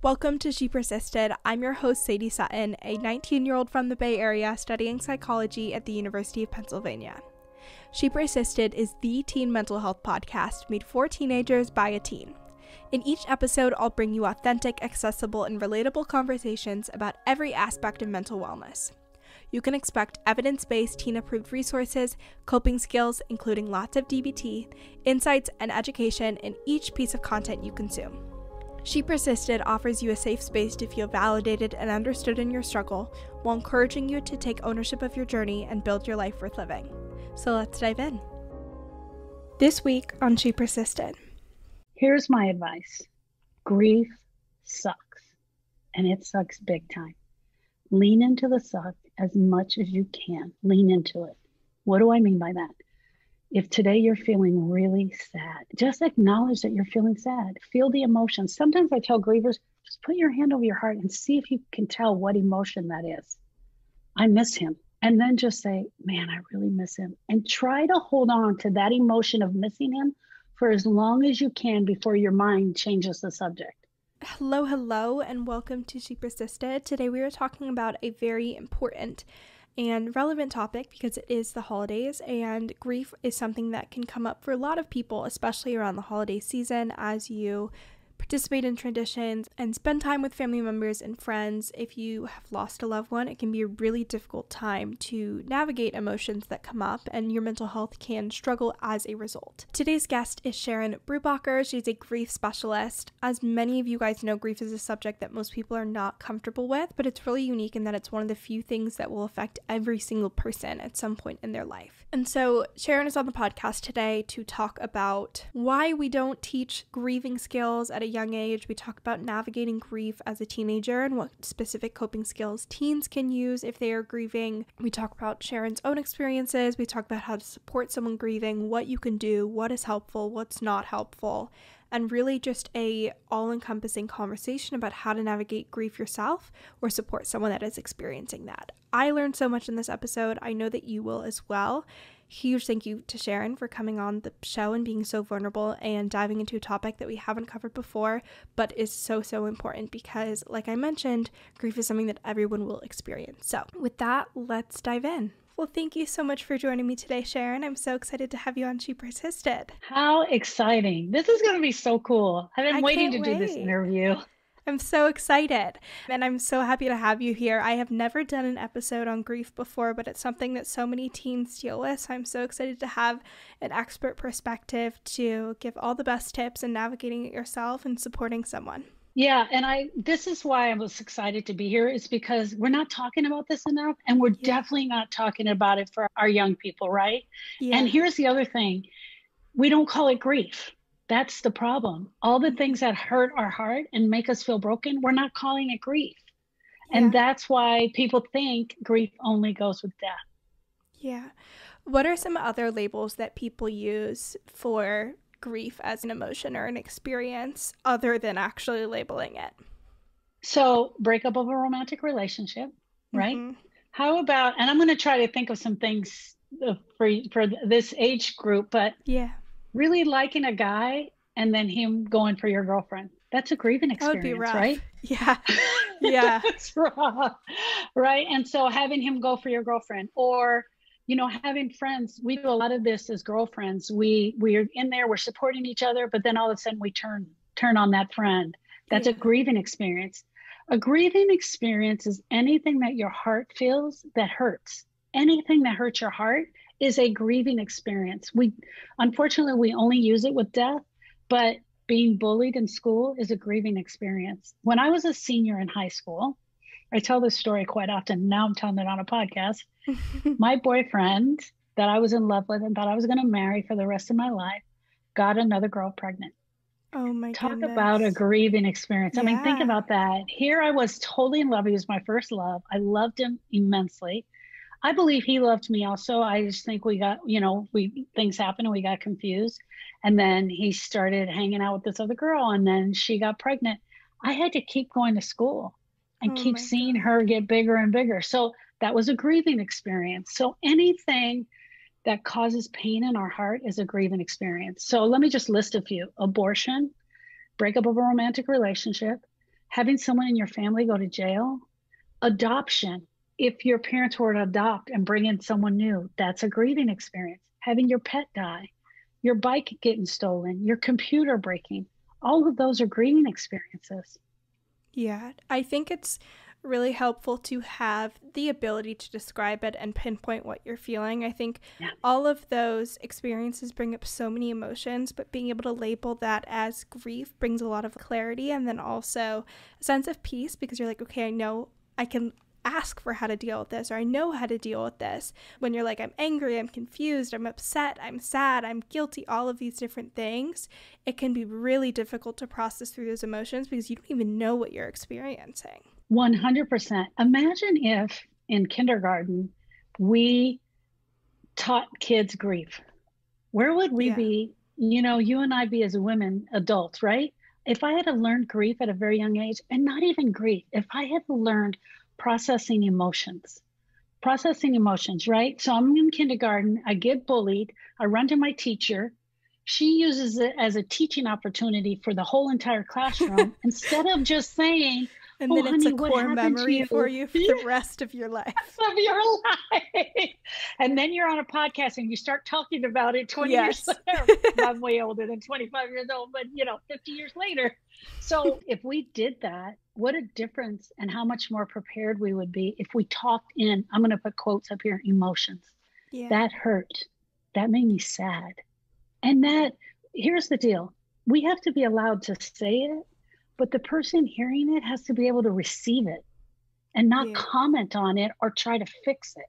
Welcome to She Persisted. I'm your host, Sadie Sutton, a 19-year-old from the Bay Area studying psychology at the University of Pennsylvania. She Persisted is the teen mental health podcast made for teenagers by a teen. In each episode, I'll bring you authentic, accessible, and relatable conversations about every aspect of mental wellness. You can expect evidence-based teen-approved resources, coping skills, including lots of DBT, insights, and education in each piece of content you consume. She Persisted offers you a safe space to feel validated and understood in your struggle, while encouraging you to take ownership of your journey and build your life worth living. So let's dive in. This week on She Persisted. Here's my advice. Grief sucks, and it sucks big time. Lean into the suck as much as you can. Lean into it. What do I mean by that? If today you're feeling really sad, just acknowledge that you're feeling sad. Feel the emotions. Sometimes I tell grievers, just put your hand over your heart and see if you can tell what emotion that is. I miss him. And then just say, man, I really miss him. And try to hold on to that emotion of missing him for as long as you can before your mind changes the subject. Hello, and welcome to She Persisted. Today we are talking about a very important and relevant topic because it is the holidays, and grief is something that can come up for a lot of people, especially around the holiday season as you participate in traditions and spend time with family members and friends. If you have lost a loved one, it can be a really difficult time to navigate emotions that come up, and your mental health can struggle as a result. Today's guest is Sharon Brubaker. She's a grief specialist. As many of you guys know, grief is a subject that most people are not comfortable with, but it's really unique in that it's one of the few things that will affect every single person at some point in their life. And so Sharon is on the podcast today to talk about why we don't teach grieving skills at a young age. We talk about navigating grief as a teenager and what specific coping skills teens can use if they are grieving. We talk about Sharon's own experiences. We talk about how to support someone grieving, what you can do, what is helpful, what's not helpful, and really just a all-encompassing conversation about how to navigate grief yourself or support someone that is experiencing that. I learned so much in this episode. I know that you will as well. Huge thank you to Sharon for coming on the show and being so vulnerable and diving into a topic that we haven't covered before, but is so important because, like I mentioned, grief is something that everyone will experience. So with that, let's dive in. Well, thank you so much for joining me today, Sharon. I'm so excited to have you on She Persisted. How exciting. This is going to be so cool. I've been waiting to do this interview. I'm so excited, and I'm so happy to have you here. I have never done an episode on grief before, but it's something that so many teens deal with, so I'm so excited to have an expert perspective to give all the best tips in navigating it yourself and supporting someone. Yeah, and this is why I was excited to be here, is because we're not talking about this enough, and we're definitely not talking about it for our young people, right? Yeah. And here's the other thing. We don't call it grief. That's the problem. All the things that hurt our heart and make us feel broken, we're not calling it grief. Yeah. And that's why people think grief only goes with death. Yeah. What are some other labels that people use for grief as an emotion or an experience other than actually labeling it? So, breakup of a romantic relationship, right? Mm-hmm. How about, and I'm going to try to think of some things for this age group, but yeah. Really liking a guy and then him going for your girlfriend. That's a grieving experience, that would be rough. Right? Yeah. Yeah. It's rough. Right. And so having him go for your girlfriend, or, having friends, we do a lot of this as girlfriends. We're in there, we're supporting each other, but then all of a sudden we turn on that friend. That's a grieving experience. A grieving experience is anything that your heart feels that hurts. Anything that hurts your heart is a grieving experience. Unfortunately, we only use it with death, but being bullied in school is a grieving experience. When I was a senior in high school, I tell this story quite often. Now I'm telling it on a podcast. My boyfriend that I was in love with and thought I was going to marry for the rest of my life got another girl pregnant. Oh my Talk goodness. about a grieving experience. Yeah. I mean, think about that. Here I was totally in love. He was my first love. I loved him immensely. I believe he loved me also. I just think we got, things happened and we got confused. And then he started hanging out with this other girl, and then she got pregnant. I had to keep going to school and keep seeing her get bigger and bigger. So that was a grieving experience. So anything that causes pain in our heart is a grieving experience. So let me just list a few. Abortion, breakup of a romantic relationship, Having someone in your family go to jail, adoption. If your parents were to adopt and bring in someone new, that's a grieving experience. Having your pet die, your bike getting stolen, your computer breaking, all of those are grieving experiences. Yeah, I think it's really helpful to have the ability to describe it and pinpoint what you're feeling. I think all of those experiences bring up so many emotions, but being able to label that as grief brings a lot of clarity, and then also a sense of peace, because you're like, okay, I know I can ask for how to deal with this, or I know how to deal with this. When you're like, I'm angry, I'm confused, I'm upset, I'm sad, I'm guilty, all of these different things, it can be really difficult to process through those emotions because you don't even know what you're experiencing. 100%. Imagine if in kindergarten we taught kids grief. Where would we be? You know, you and I be as women, adults, right? If I had to learn grief at a very young age, and not even grief, if I had learned processing emotions, right? So I'm in kindergarten, I get bullied, I run to my teacher. She uses it as a teaching opportunity for the whole entire classroom instead of just saying, and oh, then it's honey, a core memory for you for the rest of your life. Of your life. And then you're on a podcast and you start talking about it 20 years later. I'm way older than 25 years old, but 50 years later. So if we did that, what a difference, and how much more prepared we would be if we talked in, I'm going to put quotes up here, emotions. That hurt. That made me sad. And here's the deal. We have to be allowed to say it, but the person hearing it has to be able to receive it and not comment on it or try to fix it.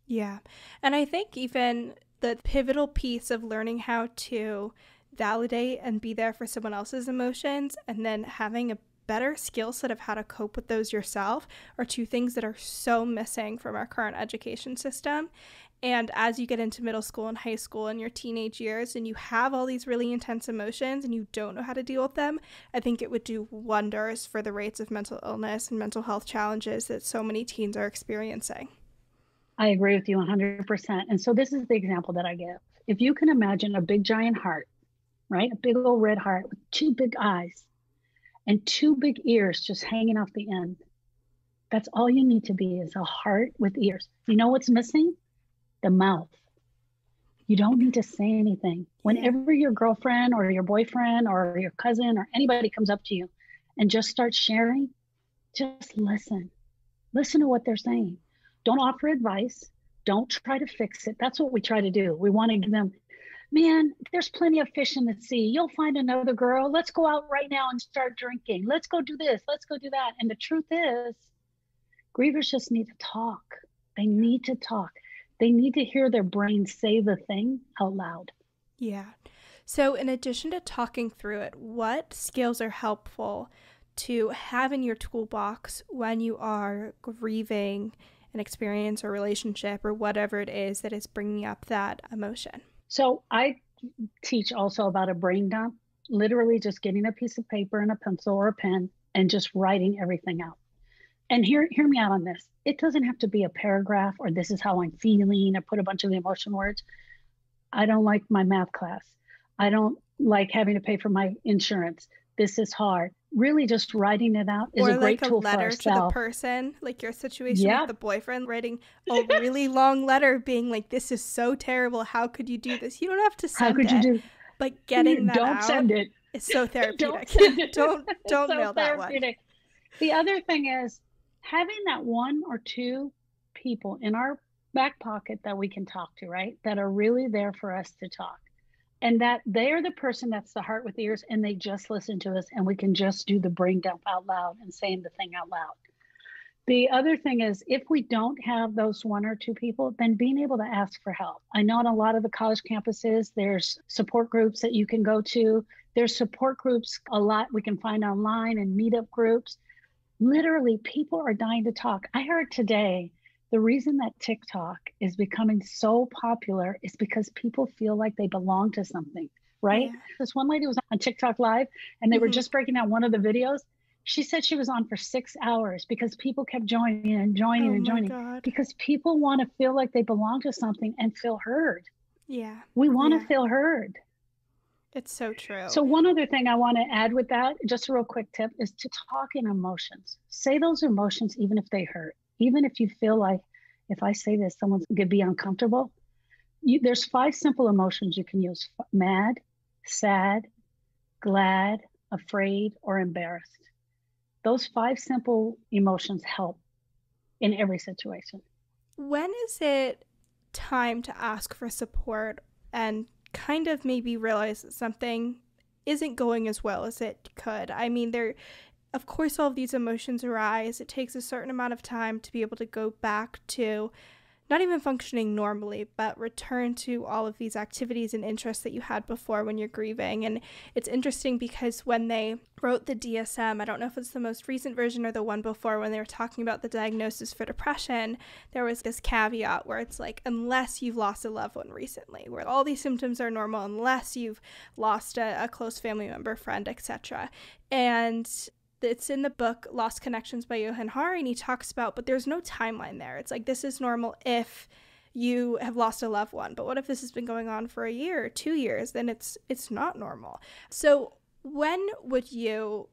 Yeah. And I think even the pivotal piece of learning how to validate and be there for someone else's emotions, and then having a better skill set of how to cope with those yourself, are two things that are so missing from our current education system. And as you get into middle school and high school and your teenage years, and you have all these really intense emotions and you don't know how to deal with them, I think it would do wonders for the rates of mental illness and mental health challenges that so many teens are experiencing. I agree with you 100%. And so this is the example that I give. If you can imagine a big giant heart, right? A big old red heart with two big eyes and two big ears just hanging off the end. That's all you need to be, is a heart with ears. You know what's missing? The mouth. You don't need to say anything. Whenever your girlfriend or your boyfriend or your cousin or anybody comes up to you and just starts sharing, just listen. Listen to what they're saying. Don't offer advice. Don't try to fix it. That's what we try to do. We want to give them, man, there's plenty of fish in the sea. You'll find another girl. Let's go out right now and start drinking. Let's go do this. Let's go do that. And the truth is, grievers just need to talk. They need to talk. They need to hear their brain say the thing out loud. Yeah. So in addition to talking through it, what skills are helpful to have in your toolbox when you are grieving an experience or relationship or whatever it is that is bringing up that emotion? So I teach also about a brain dump, literally just getting a piece of paper and a pencil or a pen and just writing everything out. And hear me out on this. It doesn't have to be a paragraph or this is how I'm feeling or put a bunch of the emotion words. I don't like my math class. I don't like having to pay for my insurance. This is hard. Really just writing it out is a great tool for ourselves. Or like a letter to the person, like your situation with the boyfriend, writing a really long letter being like, this is so terrible. How could you do this? You don't have to send it. But getting that out, send it. Is so therapeutic. Don't send it. don't so mail that one. The other thing is having that one or two people in our back pocket that we can talk to, right? That are really there for us to talk. And that they are the person that's the heart with ears, and they just listen to us, and we can just do the brain dump out loud and saying the thing out loud. The other thing is, if we don't have those one or two people, then being able to ask for help. I know on a lot of the college campuses, there's support groups that you can go to. There's support groups a lot we can find online and meetup groups. Literally, people are dying to talk. I heard today, the reason that TikTok is becoming so popular is because people feel like they belong to something, right? Yeah. This one lady was on TikTok Live and they were just breaking down one of the videos. She said she was on for 6 hours because people kept joining God. Because people want to feel like they belong to something and feel heard. Yeah. We want to feel heard. It's so true. So one other thing I want to add with that, just a real quick tip, is to talk in emotions. Say those emotions even if they hurt. Even if you feel like, if I say this, someone's going to be uncomfortable. There's 5 simple emotions you can use: mad, sad, glad, afraid, or embarrassed. Those 5 simple emotions help in every situation. When is it time to ask for support and kind of maybe realize that something isn't going as well as it could? I mean, of course, all of these emotions arise. It takes a certain amount of time to be able to go back to not even functioning normally, but return to all of these activities and interests that you had before when you're grieving. And it's interesting because when they wrote the DSM, I don't know if it's the most recent version or the one before, when they were talking about the diagnosis for depression, there was this caveat where it's like, unless you've lost a loved one recently, where all these symptoms are normal, unless you've lost a close family member, friend, etc. And it's in the book Lost Connections by Johan Hari, and he talks about, but there's no timeline there. It's like, this is normal if you have lost a loved one, but what if this has been going on for a year or 2 years? Then it's not normal. So when would you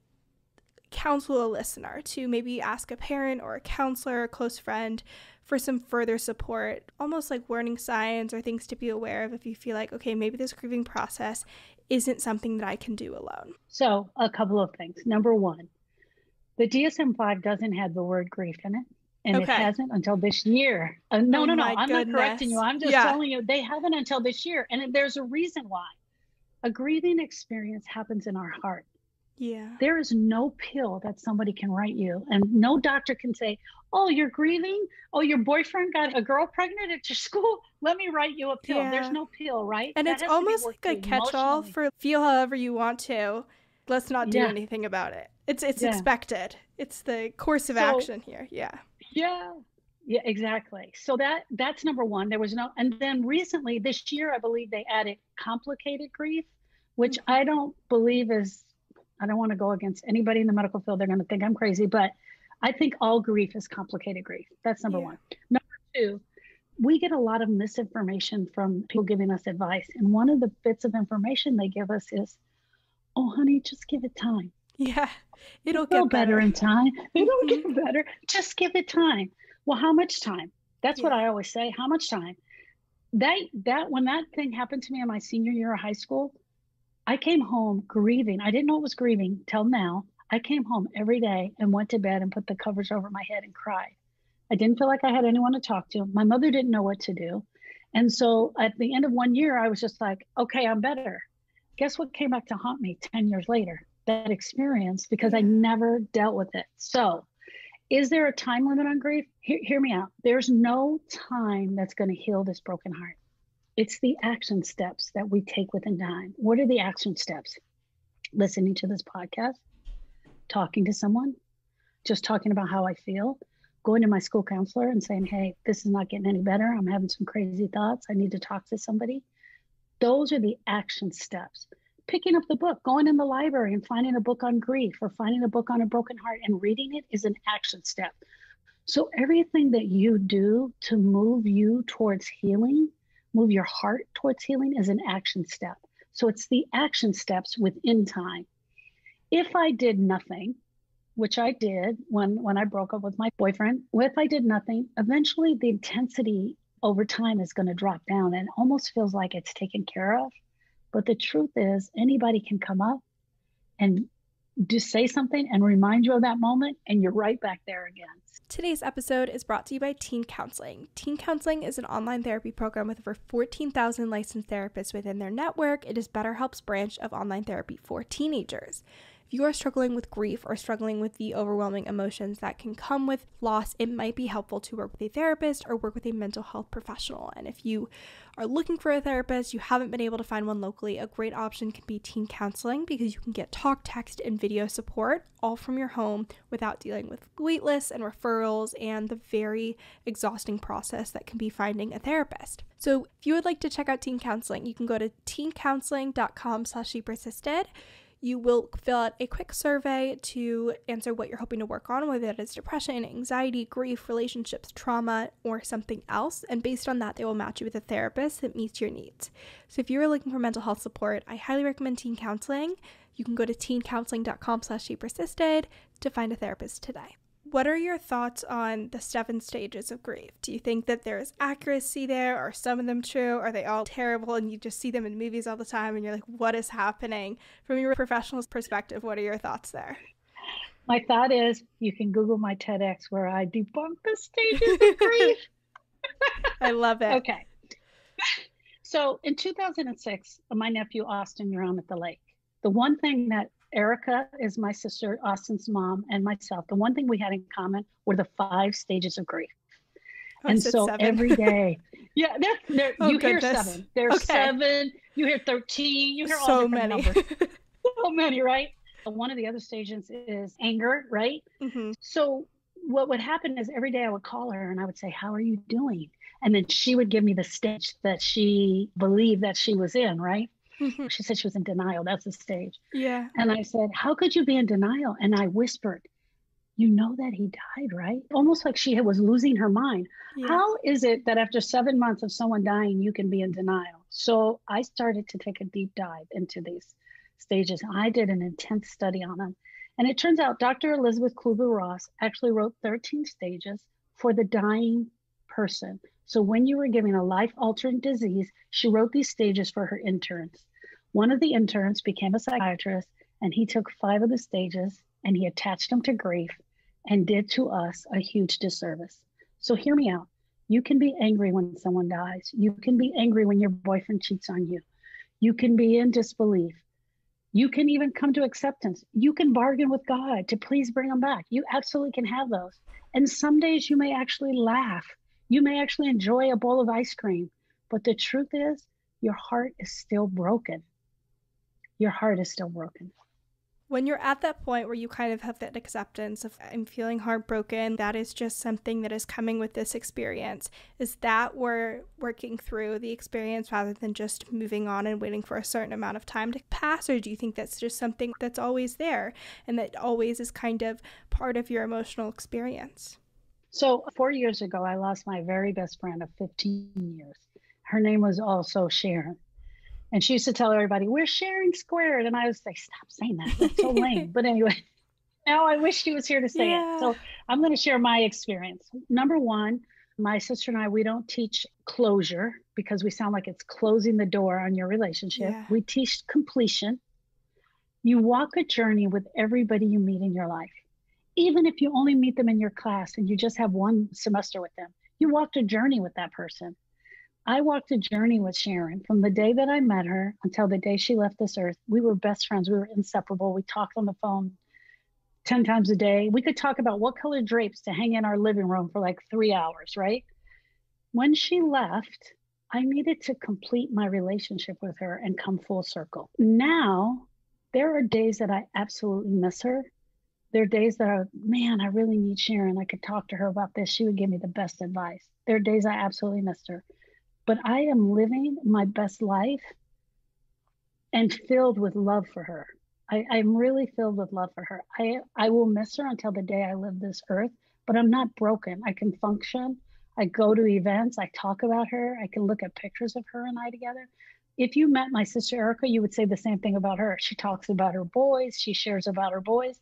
counsel a listener to maybe ask a parent or a counselor, a close friend, for some further support, almost like warning signs or things to be aware of if you feel like, okay, maybe this grieving process isn't something that I can do alone? So a couple of things. Number one, the DSM-5 doesn't have the word grief in it, and It hasn't until this year. No, I'm not correcting you. I'm just telling you, they haven't until this year. And there's a reason why. A grieving experience happens in our heart. Yeah. There is no pill that somebody can write you, and no doctor can say, oh, you're grieving? Oh, your boyfriend got a girl pregnant at your school? Let me write you a pill. Yeah. There's no pill, right? And it's almost like a catch-all for feel however you want to. Let's not do anything about it. It's expected. It's the course of action here. Yeah, exactly. So that's number one. There was no, and then recently this year, I believe they added complicated grief, which I don't believe is, I don't want to go against anybody in the medical field. They're going to think I'm crazy, but I think all grief is complicated grief. That's number one. Number two, we get a lot of misinformation from people giving us advice. And one of the bits of information they give us is, oh, honey, just give it time. Yeah, it'll get better in time. It'll get better. Just give it time. Well, how much time? That's what I always say. How much time? That when that thing happened to me in my senior year of high school, I came home grieving. I didn't know it was grieving till now. I came home every day and went to bed and put the covers over my head and cried. I didn't feel like I had anyone to talk to. My mother didn't know what to do. And so at the end of 1 year, I was just like, okay, I'm better. Guess what came back to haunt me 10 years later? That experience, because I never dealt with it. So is there a time limit on grief? Hear me out. There's no time that's going to heal this broken heart. It's the action steps that we take within time. What are the action steps? Listening to this podcast, talking to someone, just talking about how I feel, going to my school counselor and saying, hey, this is not getting any better. I'm having some crazy thoughts. I need to talk to somebody. Those are the action steps. Picking up the book, going in the library and finding a book on grief or finding a book on a broken heart and reading it is an action step. So everything that you do to move you towards healing, move your heart towards healing, is an action step. So it's the action steps within time. If I did nothing, which I did when I broke up with my boyfriend, if I did nothing, eventually the intensity over time is going to drop down and almost feels like it's taken care of. But the truth is, anybody can come up and just say something and remind you of that moment, and you're right back there again. Today's episode is brought to you by Teen Counseling. Teen Counseling is an online therapy program with over 14,000 licensed therapists within their network. It is BetterHelp's branch of online therapy for teenagers. If you are struggling with grief or struggling with the overwhelming emotions that can come with loss, it might be helpful to work with a therapist or work with a mental health professional. And if you are looking for a therapist, you haven't been able to find one locally, a great option can be Teen Counseling, because you can get talk, text, and video support all from your home without dealing with wait lists and referrals and the very exhausting process that can be finding a therapist. So if you would like to check out Teen Counseling, you can go to teencounseling.com/shepersisted. You will fill out a quick survey to answer what you're hoping to work on, whether that is depression, anxiety, grief, relationships, trauma, or something else. And based on that, they will match you with a therapist that meets your needs. So if you are looking for mental health support, I highly recommend teen counseling. You can go to teencounseling.com/shepersisted to find a therapist today. What are your thoughts on the 7 stages of grief? Do you think that there is accuracy there? Are some of them true? Are they all terrible and you just see them in movies all the time and you're like, what is happening? From your professional perspective, what are your thoughts there? My thought is you can Google my TEDx where I debunk the stages of grief. I love it. Okay. So in 2006, my nephew Austin drowned at the lake. The one thing that Erica is my sister, Austin's mom, and myself, the one thing we had in common were the 5 stages of grief. And so 7. Every day, yeah, you hear 7. There's 7, you hear 13, you hear all different numbers. So many, right? One of the other stages is anger, right? Mm-hmm. So what would happen is every day I would call her and I would say, how are you doing? And then she would give me the stage that she believed that she was in, right? Mm-hmm. She said she was in denial. That's the stage. Yeah. And I said, how could you be in denial? And I whispered, you know that he died, right? Almost like she was losing her mind. Yeah. How is it that after 7 months of someone dying, you can be in denial? So I started to take a deep dive into these stages. I did an intense study on them. And it turns out Dr. Elizabeth Kluber-Ross actually wrote 13 stages for the dying person. So when you were giving a life-altering disease, she wrote these stages for her interns. One of the interns became a psychiatrist, and he took 5 of the stages and he attached them to grief and did to us a huge disservice. So hear me out. You can be angry when someone dies. You can be angry when your boyfriend cheats on you. You can be in disbelief. You can even come to acceptance. You can bargain with God to please bring them back. You absolutely can have those. And some days you may actually laugh. You may actually enjoy a bowl of ice cream. But the truth is, your heart is still broken. Your heart is still broken. When you're at that point where you kind of have that acceptance of, I'm feeling heartbroken, that is just something that is coming with this experience, is that we're working through the experience rather than just moving on and waiting for a certain amount of time to pass? Or do you think that's just something that's always there and that always is kind of part of your emotional experience? So 4 years ago, I lost my very best friend of 15 years. Her name was also Sharon. And she used to tell everybody, we're sharing squared. And I would say, stop saying that. That's so lame. But anyway, now I wish she was here to say it. So I'm going to share my experience. Number one, my sister and I, we don't teach closure because we sound like it's closing the door on your relationship. Yeah. We teach completion. You walk a journey with everybody you meet in your life. Even if you only meet them in your class and you just have one semester with them, you walked a journey with that person. I walked a journey with Sharon from the day that I met her until the day she left this earth. We were best friends. We were inseparable. We talked on the phone 10 times a day. We could talk about what color drapes to hang in our living room for like 3 hours, right? When she left, I needed to complete my relationship with her and come full circle. Now, there are days that I absolutely miss her. There are days that are, man, I really need Sharon. I could talk to her about this. She would give me the best advice. There are days I absolutely missed her. But I am living my best life and filled with love for her. I'm really filled with love for her. I will miss her until the day I leave this earth, but I'm not broken. I can function. I go to events. I talk about her. I can look at pictures of her and I together. If you met my sister Erica, you would say the same thing about her. She talks about her boys. She shares about her boys.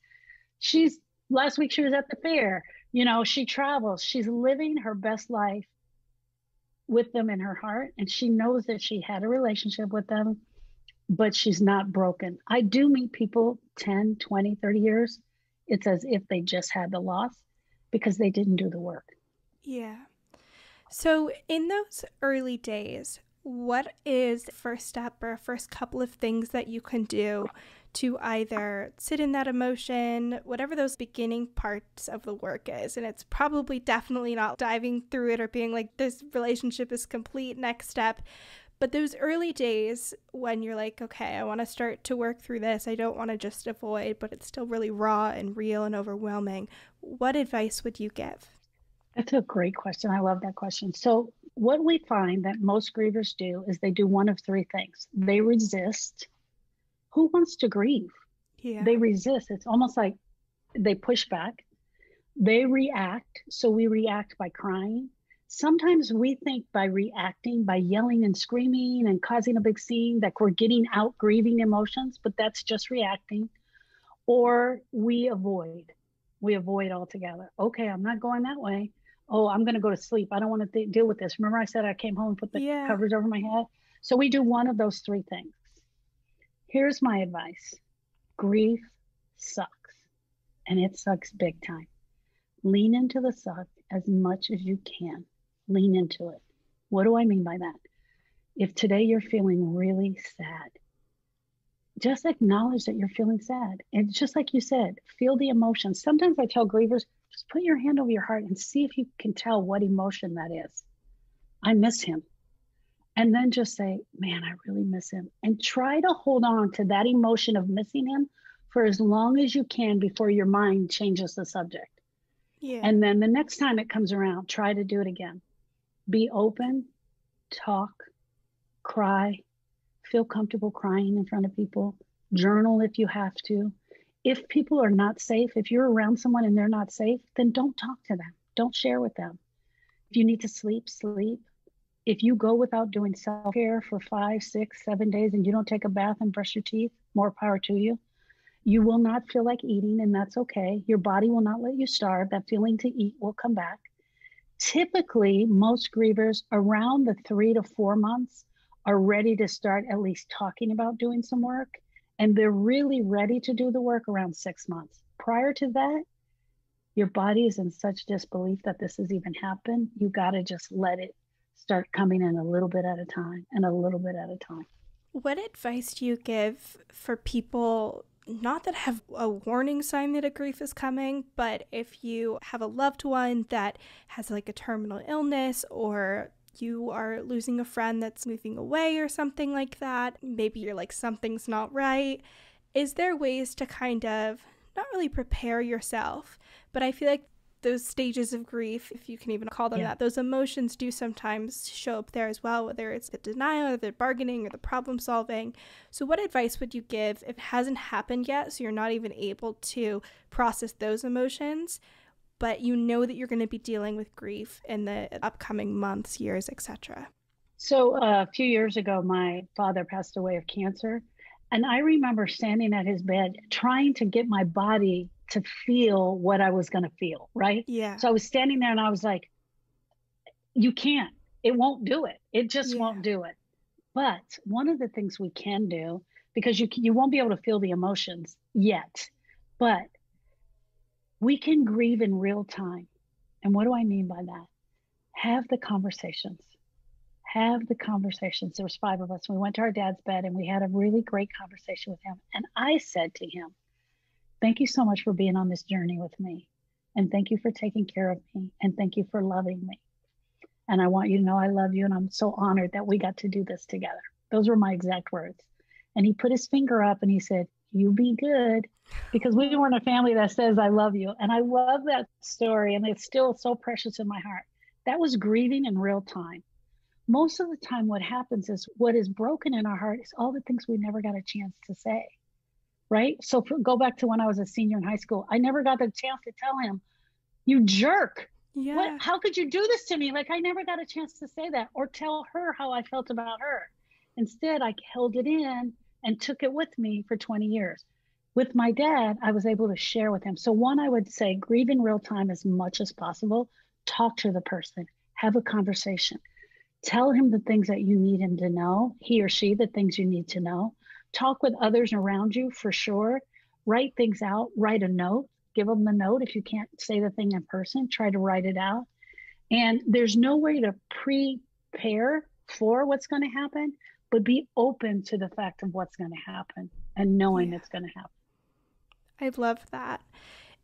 Last week she was at the fair. You know, she travels. She's living her best life with them in her heart, and she knows that she had a relationship with them, but she's not broken. I do meet people 10, 20, 30 years. It's as if they just had the loss because they didn't do the work. Yeah. So in those early days, what is the first step or first couple of things that you can do to either sit in that emotion, whatever those beginning parts of the work is? And it's probably definitely not diving through it or being like, this relationship is complete, next step. But those early days when you're like, okay, I want to start to work through this. I don't want to just avoid, but it's still really raw and real and overwhelming. What advice would you give? That's a great question. I love that question. So what we find that most grievers do is they do one of 3 things. They resist. Who wants to grieve? Yeah. They resist. It's almost like they push back. They react. So we react by crying. Sometimes we think by reacting, by yelling and screaming and causing a big scene, that we're getting out grieving emotions, but that's just reacting. Or we avoid. We avoid altogether. Okay, I'm not going that way. Oh, I'm going to go to sleep. I don't want to deal with this. Remember, I said I came home and put the Yeah. covers over my head? So we do one of those three things. Here's my advice. Grief sucks, and it sucks big time. Lean into the suck as much as you can. Lean into it. What do I mean by that? If today you're feeling really sad, just acknowledge that you're feeling sad. And just like you said, feel the emotions. Sometimes I tell grievers, just put your hand over your heart and see if you can tell what emotion that is. I miss him. And then just say, man, I really miss him. And try to hold on to that emotion of missing him for as long as you can before your mind changes the subject. Yeah. And then the next time it comes around, try to do it again. Be open, talk, cry, feel comfortable crying in front of people, journal if you have to. If people are not safe, if you're around someone and they're not safe, then don't talk to them. Don't share with them. If you need to sleep, sleep. If you go without doing self-care for 5, 6, 7 days and you don't take a bath and brush your teeth, more power to you. You will not feel like eating, and that's okay. Your body will not let you starve. That feeling to eat will come back. Typically, most grievers around the 3 to 4 months are ready to start at least talking about doing some work, and they're really ready to do the work around 6 months. Prior to that, your body is in such disbelief that this has even happened. You got to just let it start coming in a little bit at a time and a little bit at a time. What advice do you give for people, not that have a warning sign that a grief is coming, but if you have a loved one that has like a terminal illness, or you are losing a friend that's moving away or something like that, maybe you're like, something's not right. Is there ways to kind of not really prepare yourself, but I feel like those stages of grief, if you can even call them that, those emotions do sometimes show up there as well, whether it's the denial or the bargaining or the problem solving. So what advice would you give if it hasn't happened yet, so you're not even able to process those emotions, but you know that you're going to be dealing with grief in the upcoming months, years, etc.? So a few years ago, my father passed away of cancer. And I remember standing at his bed, trying to get my body to feel what I was going to feel, right? Yeah. So I was standing there and I was like, you can't, it won't do it. It just won't do it. But one of the things we can do, because you won't be able to feel the emotions yet, but we can grieve in real time. And what do I mean by that? Have the conversations. Have the conversations. There was 5 of us. We went to our dad's bed and we had a really great conversation with him. And I said to him, thank you so much for being on this journey with me. And thank you for taking care of me. And thank you for loving me. And I want you to know I love you. And I'm so honored that we got to do this together. Those were my exact words. And he put his finger up and he said, you be good. Because we weren't a family that says, I love you. And I love that story. And it's still so precious in my heart. That was grieving in real time. Most of the time, what happens is what is broken in our heart is all the things we never got a chance to say. Right? So go back to when I was a senior in high school. I never got the chance to tell him, you jerk. Yeah. What? How could you do this to me? Like, I never got a chance to say that or tell her how I felt about her. Instead, I held it in and took it with me for 20 years. With my dad, I was able to share with him. So one, I would say, grieve in real time as much as possible. Talk to the person. Have a conversation. Tell him the things that you need him to know, he or she, the things you need to know. Talk with others around you for sure. Write things out. Write a note. Give them the note. If you can't say the thing in person, try to write it out. And there's no way to prepare for what's going to happen, but be open to the fact of what's going to happen and knowing it's going to happen. I love that.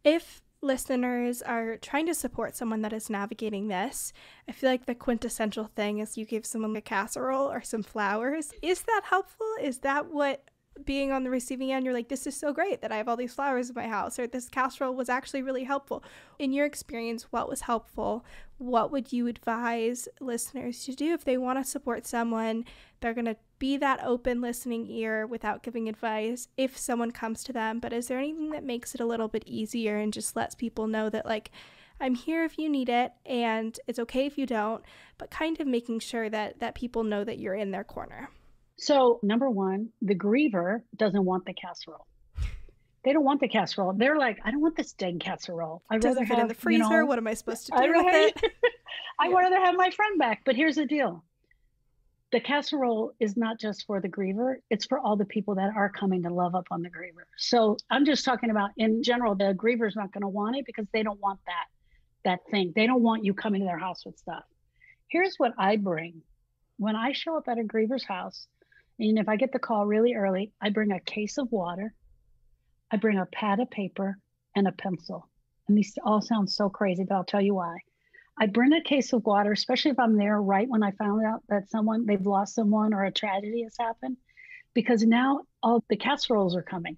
If listeners are trying to support someone that is navigating this, I feel like the quintessential thing is you give someone a casserole or some flowers. Is that helpful? Is that what being on the receiving end, you're like, this is so great that I have all these flowers in my house, or this casserole was actually really helpful. In your experience, what was helpful? What would you advise listeners to do if they want to support someone? They're going to be that open listening ear without giving advice if someone comes to them. But is there anything that makes it a little bit easier and just lets people know that, like, I'm here if you need it, and it's okay if you don't, but kind of making sure that people know that you're in their corner? So number one, the griever doesn't want the casserole. They don't want the casserole. They're like, I don't want this dead casserole. I'd Doesn't rather fit have, in the freezer. You know, What am I supposed to do with it? I'd rather have my friend back. But here's the deal. The casserole is not just for the griever. It's for all the people that are coming to love up on the griever. So I'm just talking about in general, the griever's not going to want it because they don't want that thing. They don't want you coming to their house with stuff. Here's what I bring. When I show up at a griever's house, and if I get the call really early, I bring a case of water, I bring a pad of paper and a pencil. And these all sound so crazy, but I'll tell you why. I bring a case of water, especially if I'm there right when I found out that they've lost someone or a tragedy has happened, because now all the casseroles are coming.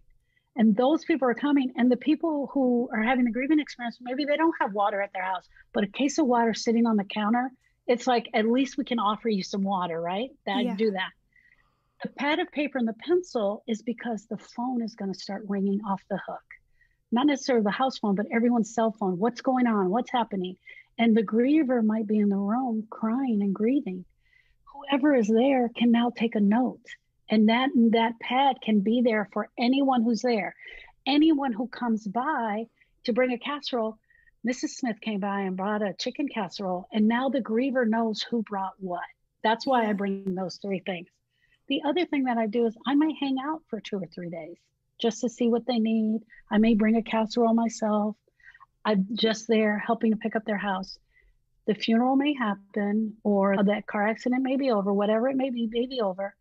And those people are coming. And the people who are having the grieving experience, maybe they don't have water at their house, but a case of water sitting on the counter, it's like, at least we can offer you some water, right? Do that. The pad of paper and the pencil is because the phone is going to start ringing off the hook. Not necessarily the house phone, but everyone's cell phone. What's going on? What's happening? And the griever might be in the room crying and grieving. Whoever is there can now take a note. And that pad can be there for anyone who's there. Anyone who comes by to bring a casserole. Mrs. Smith came by and brought a chicken casserole. And now the griever knows who brought what. That's why I bring those three things. The other thing that I do is I might hang out for 2 or 3 days just to see what they need. I may bring a casserole myself. I'm just there helping to pick up their house. The funeral may happen, or that car accident may be over, whatever it may be over.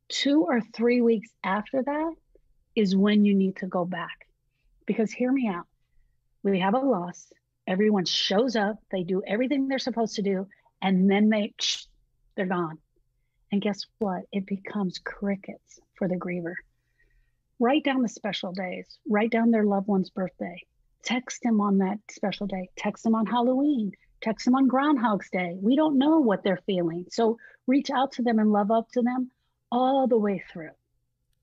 2 or 3 weeks after that is when you need to go back. Because hear me out. We have a loss. Everyone shows up. They do everything they're supposed to do. And then they're gone. And guess what? It becomes crickets for the griever. Write down the special days. Write down their loved one's birthday. Text them on that special day. Text them on Halloween. Text them on Groundhog's Day. We don't know what they're feeling. So reach out to them and love up to them all the way through.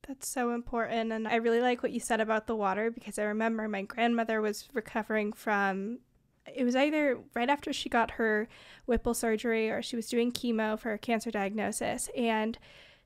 That's so important. And I really like what you said about the water, because I remember my grandmother was recovering from, it was either right after she got her Whipple surgery or she was doing chemo for a cancer diagnosis. And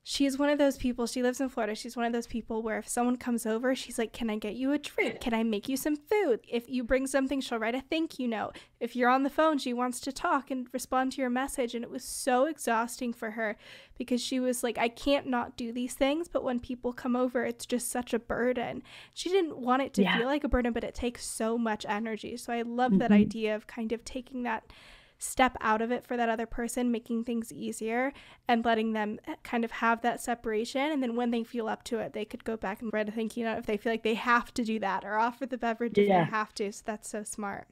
she's one of those people, she lives in Florida, she's one of those people where if someone comes over, she's like, can I get you a drink? Can I make you some food? If you bring something, she'll write a thank you note. If you're on the phone, she wants to talk and respond to your message. And it was so exhausting for her because she was like, I can't not do these things, but when people come over, it's just such a burden. She didn't want it to feel like a burden, but it takes so much energy. So I love that idea of kind of taking that step out of it for that other person, making things easier and letting them kind of have that separation. And then when they feel up to it, they could go back and write a thank you note if they feel like they have to do that, or offer the beverage if they have to. So that's so smart.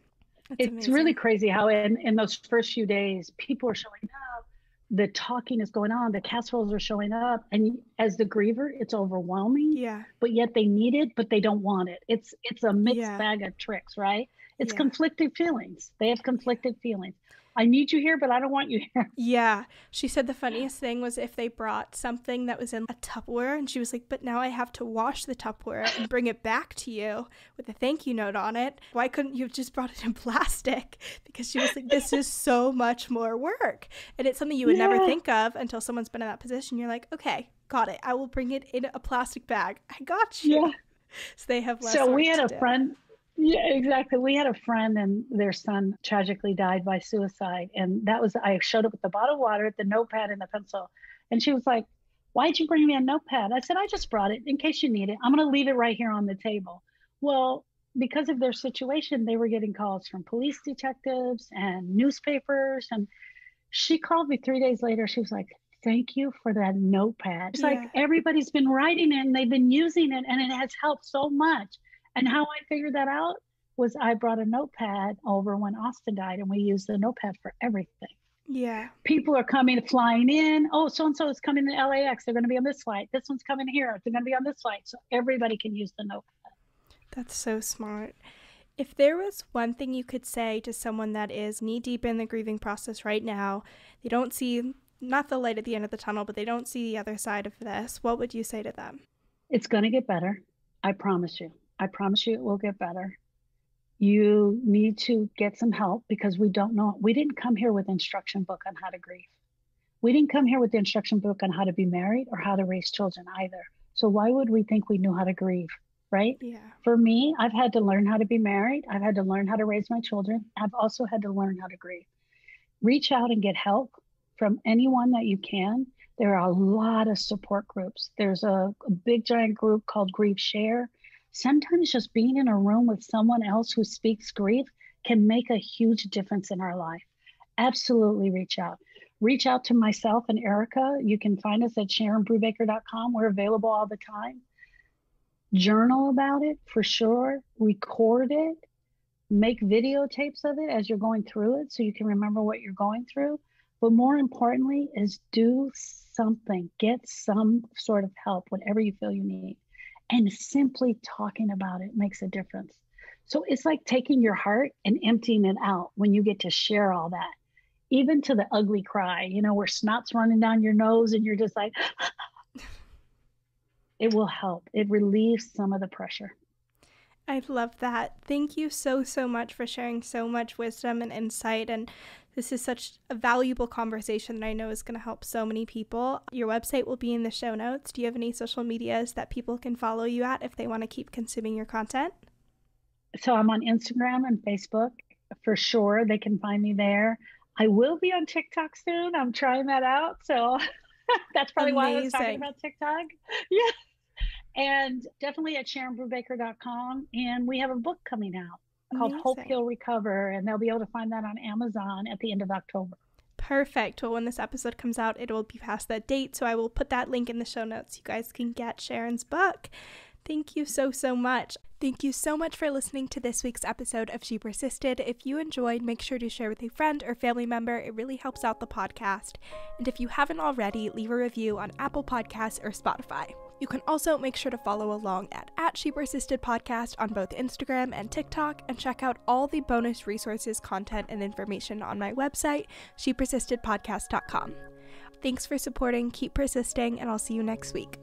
It's amazing. Really crazy how in those first few days, people are showing up, the talking is going on, the casseroles are showing up. And as the griever, it's overwhelming, but yet they need it, but they don't want it. It's a mixed bag of tricks, right? It's conflicted feelings. They have conflicted feelings. I need you here, but I don't want you here. Yeah. She said the funniest thing was if they brought something that was in a Tupperware, and she was like, but now I have to wash the Tupperware and bring it back to you with a thank you note on it. Why couldn't you have just brought it in plastic? Because she was like, this is so much more work. And it's something you would never think of until someone's been in that position. You're like, okay, got it. I will bring it in a plastic bag. I got you. Yeah. So they have less So we had work a to do. friend. Yeah, exactly. We had a friend and their son tragically died by suicide. And I showed up with the bottle of water, the notepad and the pencil. And she was like, why'd you bring me a notepad? I said, I just brought it in case you need it. I'm going to leave it right here on the table. Well, because of their situation, they were getting calls from police detectives and newspapers. And she called me 3 days later. She was like, thank you for that notepad. It's like everybody's been writing it and they've been using it and it has helped so much. And how I figured that out was I brought a notepad over when Austin died, and we used the notepad for everything. Yeah. People are flying in. Oh, so-and-so is coming to LAX. They're going to be on this flight. This one's coming here. They're going to be on this flight. So everybody can use the notepad. That's so smart. If there was one thing you could say to someone that is knee deep in the grieving process right now, they don't see, not the light at the end of the tunnel, but they don't see the other side of this, what would you say to them? It's going to get better. I promise you. I promise you it will get better. You need to get some help because we don't know. We didn't come here with an instruction book on how to grieve. We didn't come here with the instruction book on how to be married or how to raise children either. So why would we think we knew how to grieve, right? Yeah. For me, I've had to learn how to be married. I've had to learn how to raise my children. I've also had to learn how to grieve. Reach out and get help from anyone that you can. There are a lot of support groups. There's a big giant group called Grieve Share. Sometimes just being in a room with someone else who speaks grief can make a huge difference in our life. Absolutely reach out. Reach out to myself and Erica. You can find us at SharonBrubaker.com. We're available all the time. Journal about it for sure. Record it. Make videotapes of it as you're going through it so you can remember what you're going through. But more importantly is do something. Get some sort of help, whatever you feel you need. And simply talking about it makes a difference. So it's like taking your heart and emptying it out when you get to share all that, even to the ugly cry, where snot's running down your nose and you're just like, it will help. It relieves some of the pressure. I love that. Thank you so much for sharing so much wisdom and insight. And this is such a valuable conversation that I know is going to help so many people. Your website will be in the show notes. Do you have any social medias that people can follow you at if they want to keep consuming your content? So I'm on Instagram and Facebook for sure. They can find me there. I will be on TikTok soon. I'm trying that out. So that's probably why I was talking about TikTok. Yeah. And definitely at SharonBrubaker.com. And we have a book coming out called Hope, Heal, Recover. And they'll be able to find that on Amazon at the end of October. Perfect. Well, when this episode comes out, it will be past that date. So I will put that link in the show notes. You guys can get Sharon's book. Thank you so much. Thank you so much for listening to this week's episode of She Persisted. If you enjoyed, make sure to share with a friend or family member. It really helps out the podcast. And if you haven't already, leave a review on Apple Podcasts or Spotify. You can also make sure to follow along at She Persisted Podcast on both Instagram and TikTok, and check out all the bonus resources, content, and information on my website, shepersistedpodcast.com. Thanks for supporting, keep persisting, and I'll see you next week.